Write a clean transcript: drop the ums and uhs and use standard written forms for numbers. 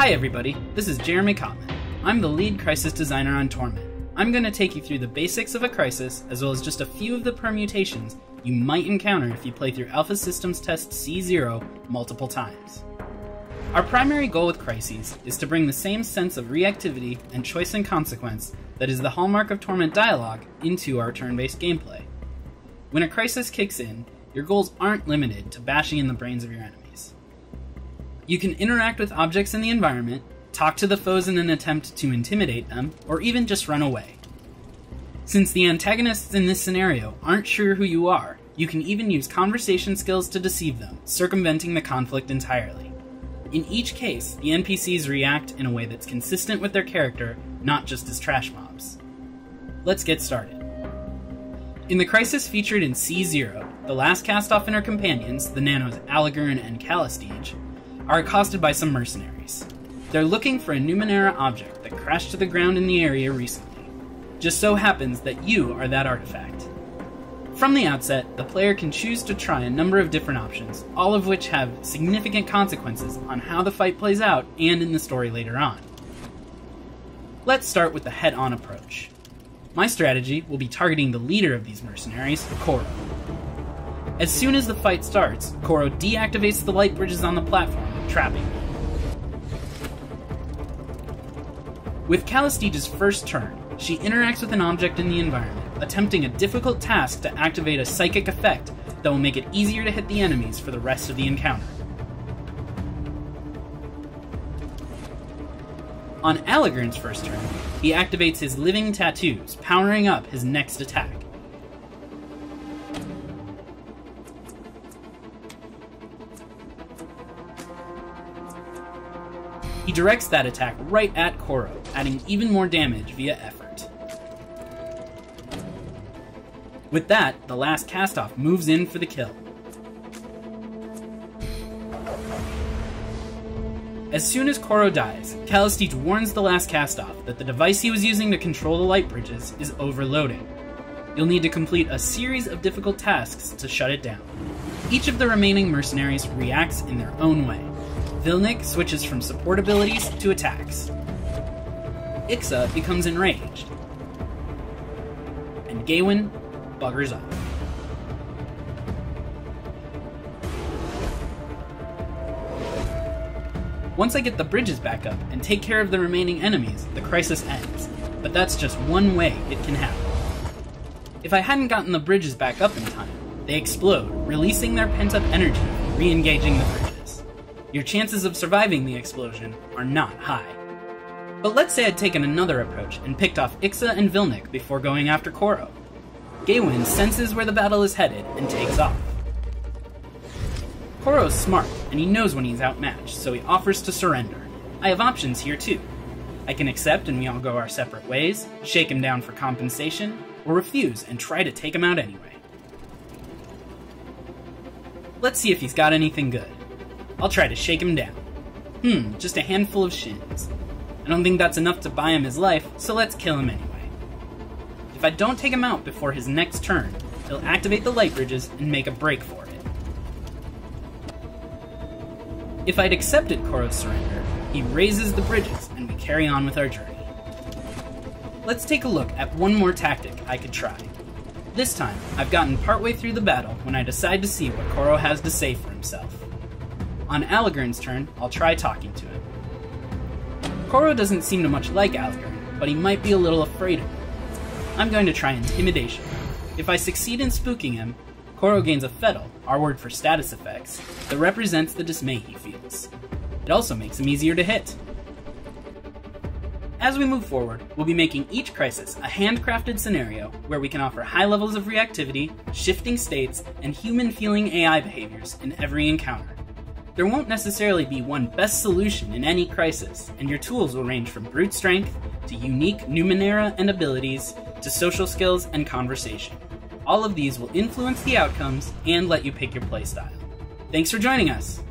Hi everybody, this is Jeremy Kottman. I'm the lead crisis designer on Torment. I'm going to take you through the basics of a crisis, as well as just a few of the permutations you might encounter if you play through Alpha Systems Test C0 multiple times. Our primary goal with crises is to bring the same sense of reactivity and choice and consequence that is the hallmark of Torment dialogue into our turn-based gameplay. When a crisis kicks in, your goals aren't limited to bashing in the brains of your enemies. You can interact with objects in the environment, talk to the foes in an attempt to intimidate them, or even just run away. Since the antagonists in this scenario aren't sure who you are, you can even use conversation skills to deceive them, circumventing the conflict entirely. In each case, the NPCs react in a way that's consistent with their character, not just as trash mobs. Let's get started. In the crisis featured in C0, the last cast-off and her companions, the nanos Allegorn and Callistige, are accosted by some mercenaries. They're looking for a Numenera object that crashed to the ground in the area recently. Just so happens that you are that artifact. From the outset, the player can choose to try a number of different options, all of which have significant consequences on how the fight plays out and in the story later on. Let's start with the head-on approach. My strategy will be targeting the leader of these mercenaries, Koro. As soon as the fight starts, Koro deactivates the light bridges on the platform, trapping them. With Callistige's first turn, she interacts with an object in the environment, attempting a difficult task to activate a psychic effect that will make it easier to hit the enemies for the rest of the encounter. On Allegorn's first turn, he activates his living tattoos, powering up his next attack. He directs that attack right at Koro, adding even more damage via effort. With that, the last cast-off moves in for the kill. As soon as Koro dies, Callistige warns the last cast-off that the device he was using to control the light bridges is overloading. You'll need to complete a series of difficult tasks to shut it down. Each of the remaining mercenaries reacts in their own way. Vilnick switches from support abilities to attacks. Ixa becomes enraged. And Gawain buggers off. Once I get the bridges back up and take care of the remaining enemies, the crisis ends. But that's just one way it can happen. If I hadn't gotten the bridges back up in time, they explode, releasing their pent-up energy and re-engaging the bridges. Your chances of surviving the explosion are not high. But let's say I'd taken another approach and picked off Ixa and Vilnick before going after Koro. Gawain senses where the battle is headed and takes off. Koro's smart, and he knows when he's outmatched, so he offers to surrender. I have options here too. I can accept and we all go our separate ways, shake him down for compensation, or refuse and try to take him out anyway. Let's see if he's got anything good. I'll try to shake him down. Just a handful of shins. I don't think that's enough to buy him his life, so let's kill him anyway. If I don't take him out before his next turn, he'll activate the light bridges and make a break for it. If I'd accepted Koro's surrender, he raises the bridges and we carry on with our journey. Let's take a look at one more tactic I could try. This time, I've gotten partway through the battle when I decide to see what Koro has to say for himself. On Allegorn's turn, I'll try talking to him. Koro doesn't seem to much like Allegorn, but he might be a little afraid of him. I'm going to try intimidation. If I succeed in spooking him, Koro gains a Fettle, our word for status effects, that represents the dismay he feels. It also makes him easier to hit. As we move forward, we'll be making each crisis a handcrafted scenario where we can offer high levels of reactivity, shifting states, and human-feeling AI behaviors in every encounter. There won't necessarily be one best solution in any crisis, and your tools will range from brute strength, to unique Numenera and abilities, to social skills and conversation. All of these will influence the outcomes and let you pick your playstyle. Thanks for joining us!